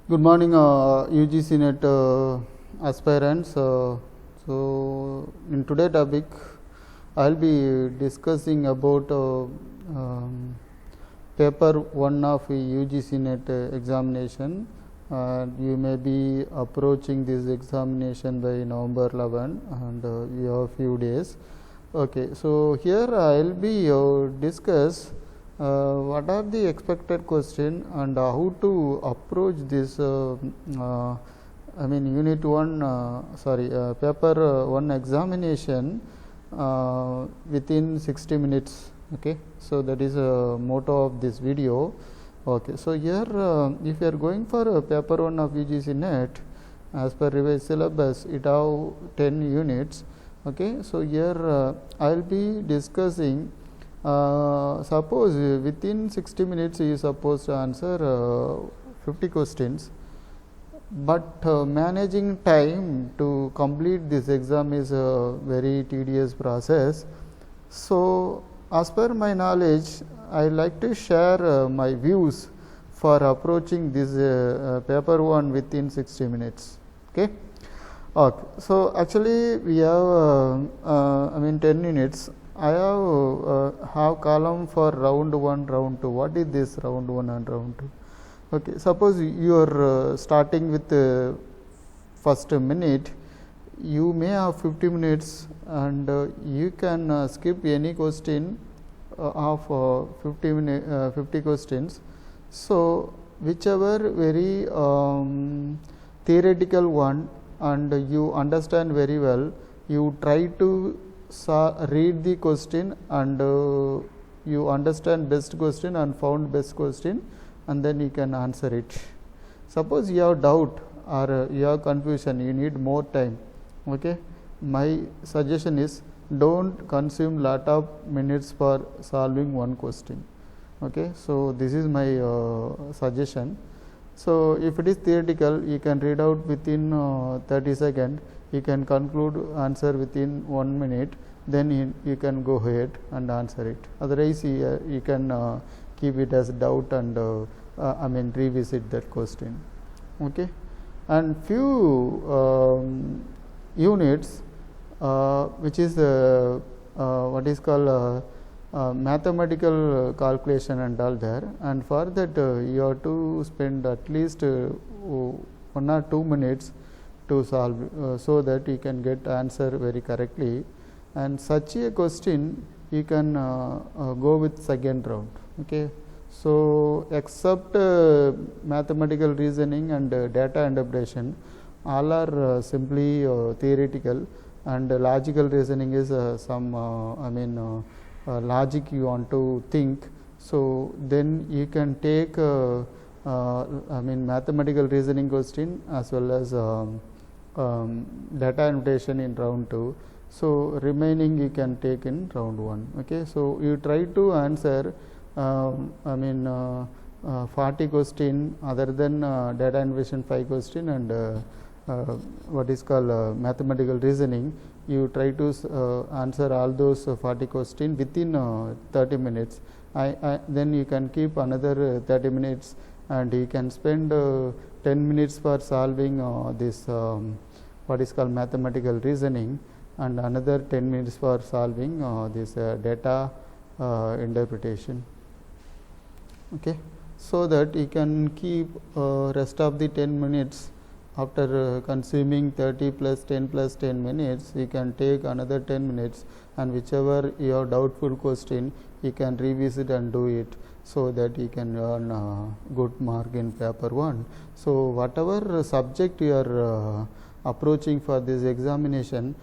Good morning, UGC NET aspirants. In today's topic, I will be discussing about paper 1 of UGC NET examination. You may be approaching this examination by November 11, and you have few days. Okay, so here I will be discuss what are the expected question and how to approach this unit 1 paper 1 examination within 60 minutes. Okay, so that is a motto of this video. Okay, so here if you are going for paper 1 of UGC NET, as per revised syllabus, it have 10 units. Okay, so here I will be discussing suppose within 60 minutes you are supposed to answer 50 questions, but managing time to complete this exam is a very tedious process. So as per my knowledge, I like to share my views for approaching this paper 1 within 60 minutes. Okay. Okay, so actually we have 10 units. I have column for round 1, round 2. What is this round 1 and round 2? Okay, suppose you are starting with first minute, you may have 50 minutes and you can skip any question of 50 questions. So whichever very theoretical one and you understand very well, you try to read the question and you understand best question and found best question, and then you can answer it. Suppose you have doubt or you have confusion, you need more time. Okay, my suggestion is don't consume lot of minutes for solving one question. Okay, so this is my suggestion. So if it is theoretical, you can read out within 30 seconds. You can conclude answer within 1 minute, then you can go ahead and answer it. Otherwise you can keep it as doubt and revisit that question. Okay, and few units which is what is called mathematical calculation and all there, and for that you have to spend at least 1 or 2 minutes to solve so that you can get answer very correctly, and such a question you can go with second round. Okay, so except mathematical reasoning and data interpretation, all are simply theoretical, and logical reasoning is some logic you want to think. So then you can take mathematical reasoning question as well as data annotation in round 2. So remaining you can take in round 1. Okay, so you try to answer 40 question other than data annotation 5 question and what is called mathematical reasoning. You try to answer all those 40 questions within 30 minutes. Then you can keep another 30 minutes and you can spend 10 minutes for solving this what is called mathematical reasoning, and another 10 minutes for solving this data interpretation. Okay, so that you can keep rest of the 10 minutes. After consuming 30 plus 10 plus 10 minutes, you can take another 10 minutes, and whichever your doubtful question you can revisit and do it, so that you can earn good mark in paper 1. So whatever subject you are approaching for this examination,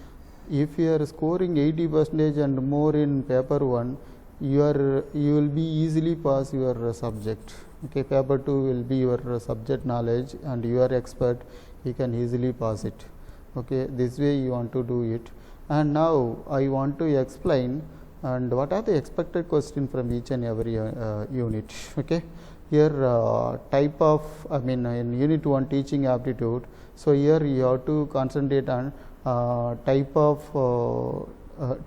if you are scoring 80% and more in paper 1, you will be easily pass your subject. Okay, paper 2 will be your subject knowledge and you are expert, you can easily pass it. Okay, this way you want to do it. And now I want to explain and what are the expected question from each and every unit. Okay, here type of in unit 1 teaching aptitude. So here you have to concentrate on type of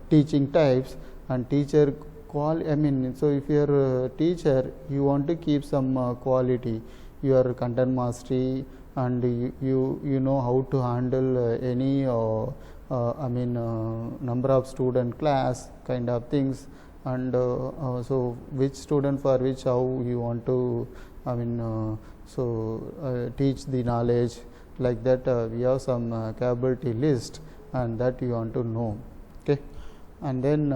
teaching types and teacher so if you are a teacher, you want to keep some quality. your content mastery, and you know how to handle any number of student class kind of things, and so which student for which how you want to teach the knowledge, like that we have some capability list, and that you want to know. Okay. And then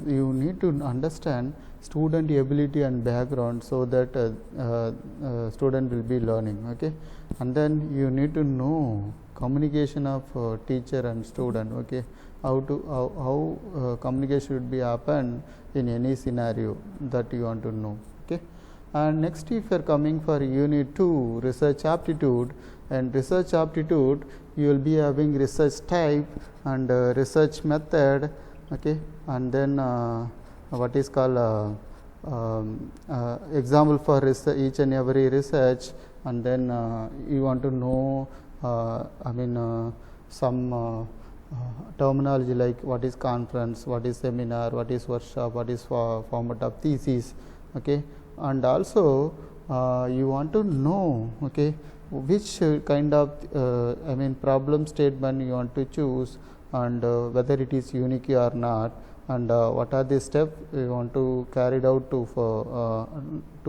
you need to understand student ability and background, so that student will be learning. Okay. And then you need to know communication of teacher and student. Okay. How communication should be happen in any scenario, that you want to know. Okay. And next, if you are coming for unit 2, research aptitude, and research aptitude, you will be having research type and research method. Okay. And then what is called example for research, each and every research, and then you want to know some terminology like what is conference, what is seminar, what is workshop, what is format of thesis. Okay. And also you want to know, okay, which kind of problem statement you want to choose, and whether it is unique or not, and what are the steps you want to carry out to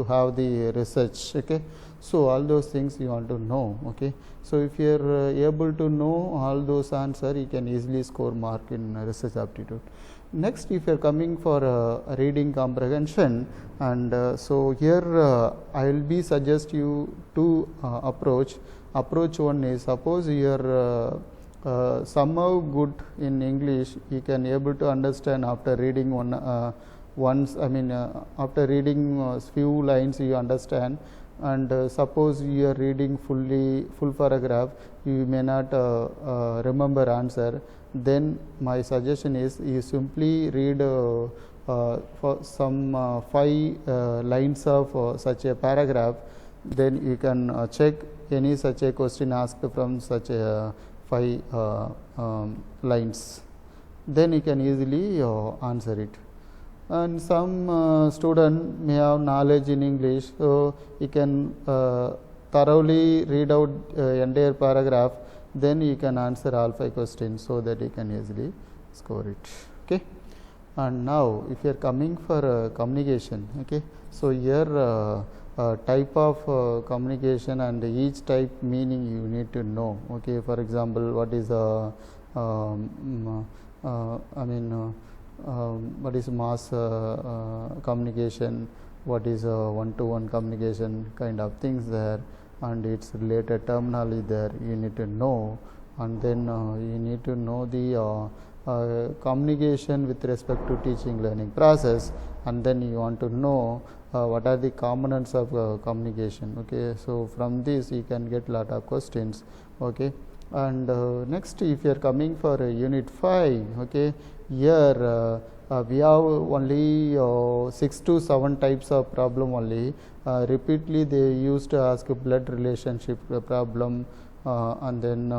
have the research. Okay. So all those things you want to know. Okay. So if you are able to know all those answers, you can easily score mark in research aptitude. Next, if you are coming for reading comprehension, and so here I will be suggest you to approach. Approach one is, suppose you are somehow good in English, you can able to understand after reading after reading few lines you understand, and suppose you are reading full paragraph, you may not remember answer. Then my suggestion is, you simply read for some 5 lines of such a paragraph, then you can check any such a question asked from such a 5 lines, then you can easily answer it. And some student may have knowledge in English, so you can thoroughly read out entire paragraph, then you can answer all 5 questions, so that you can easily score it. Okay. And now if you are coming for communication, okay, so here type of communication and each type meaning you need to know. Okay. For example, what is what is mass communication, what is one-to-one communication, kind of things there, and its related terminology there you need to know. And then you need to know the communication with respect to teaching learning process, and then you want to know what are the components of communication. Okay. So from this you can get lot of questions. Okay. And next, if you are coming for unit 5, okay, here we have only 6 to 7 types of problem only. Repeatedly they used to ask a blood relationship problem, and then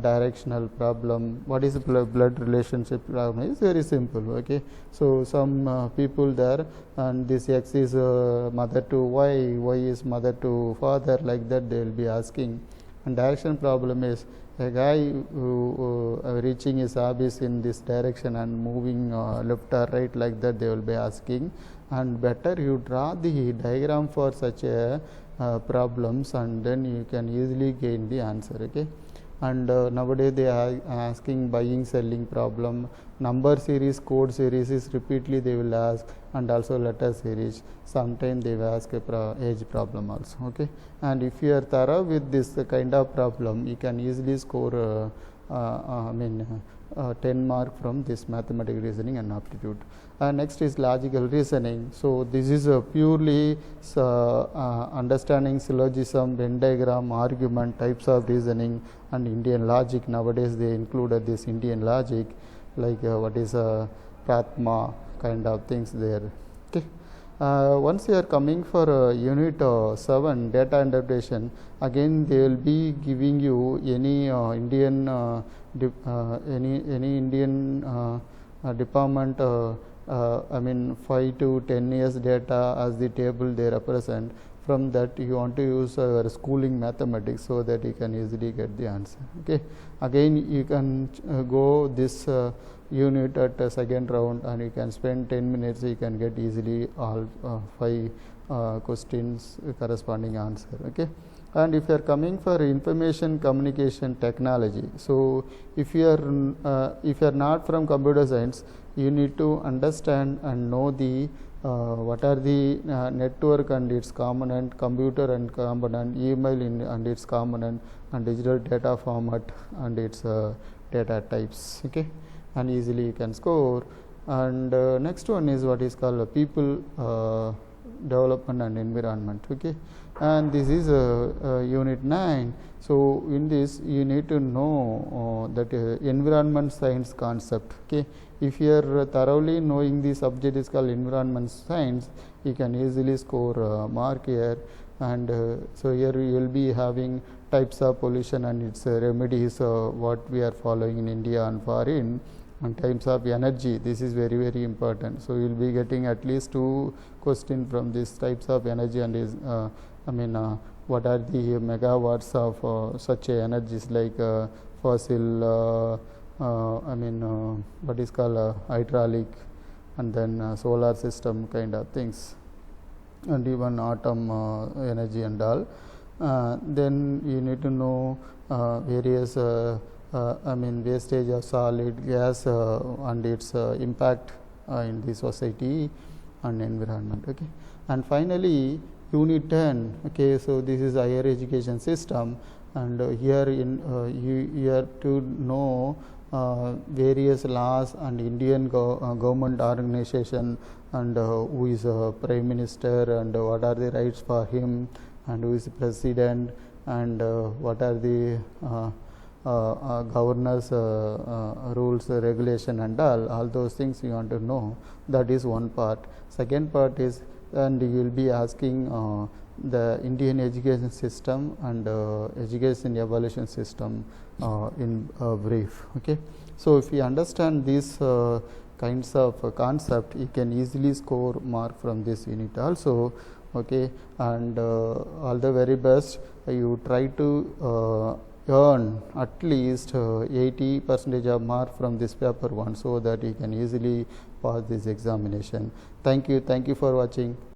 directional problem. What is blood relationship problem? Is very simple. Okay. So some people there, and this X is mother to Y, Y is mother to father, like that they will be asking. And direction problem is a guy who reaching his hobbies in this direction and moving left or right, like that they will be asking. And better you draw the diagram for such a problems, and then you can easily gain the answer. Okay. And nowadays they are asking buying selling problem, number series, code series is repeatedly they will ask, and also letter series. Sometimes they will ask a age problem also. Okay. And if you are thorough with this kind of problem, you can easily score 10 mark from this mathematical reasoning and aptitude. Next is logical reasoning. So this is purely understanding syllogism, Venn diagram, argument, types of reasoning, and Indian logic. Nowadays they included this Indian logic, like what is Pratma, kind of things there. Okay. Once you are coming for unit 7, data interpretation, again they will be giving you any Indian any Indian department 5 to 10 years data as the table they represent. from that you want to use schooling mathematics, so that you can easily get the answer. Okay, again you can go this unit at second round, and you can spend 10 minutes, you can get easily all 5 questions corresponding answer. Okay, and if you are coming for information communication technology, so if you are not from computer science, you need to understand and know the what are the network and its component, computer and component, email and its component, and digital data format and its data types. Okay, and easily you can score. And next one is what is called people development and environment. Okay, and this is unit 9. So in this you need to know that environment science concept. Okay, if you are thoroughly knowing the subject is called environment science, you can easily score mark here. And so here you will be having types of pollution and its remedies, what we are following in India and foreign, and types of energy. This is very, very important. So you will be getting at least 2 questions from these types of energy, and is what are the megawatts of such energies, like fossil, what is called hydraulic, and then solar system kind of things, and even atom energy and all. Then you need to know various wastage of solid gas and its impact in the society and environment. Okay, and finally unit 10. Okay, so this is higher education system, and here in you have to know various laws and Indian government organization, and who is prime minister, and what are the rights for him, and who is president, and what are the governors rules, regulation, and all those things you want to know. That is one part. Second part is, and you will be asking the Indian education system and education evaluation system in brief. Okay, so if you understand these kinds of concept, you can easily score mark from this unit also. Okay, and all the very best. You try to earn at least 80% of mark from this paper 1, so that you can easily pass this examination. Thank you for watching.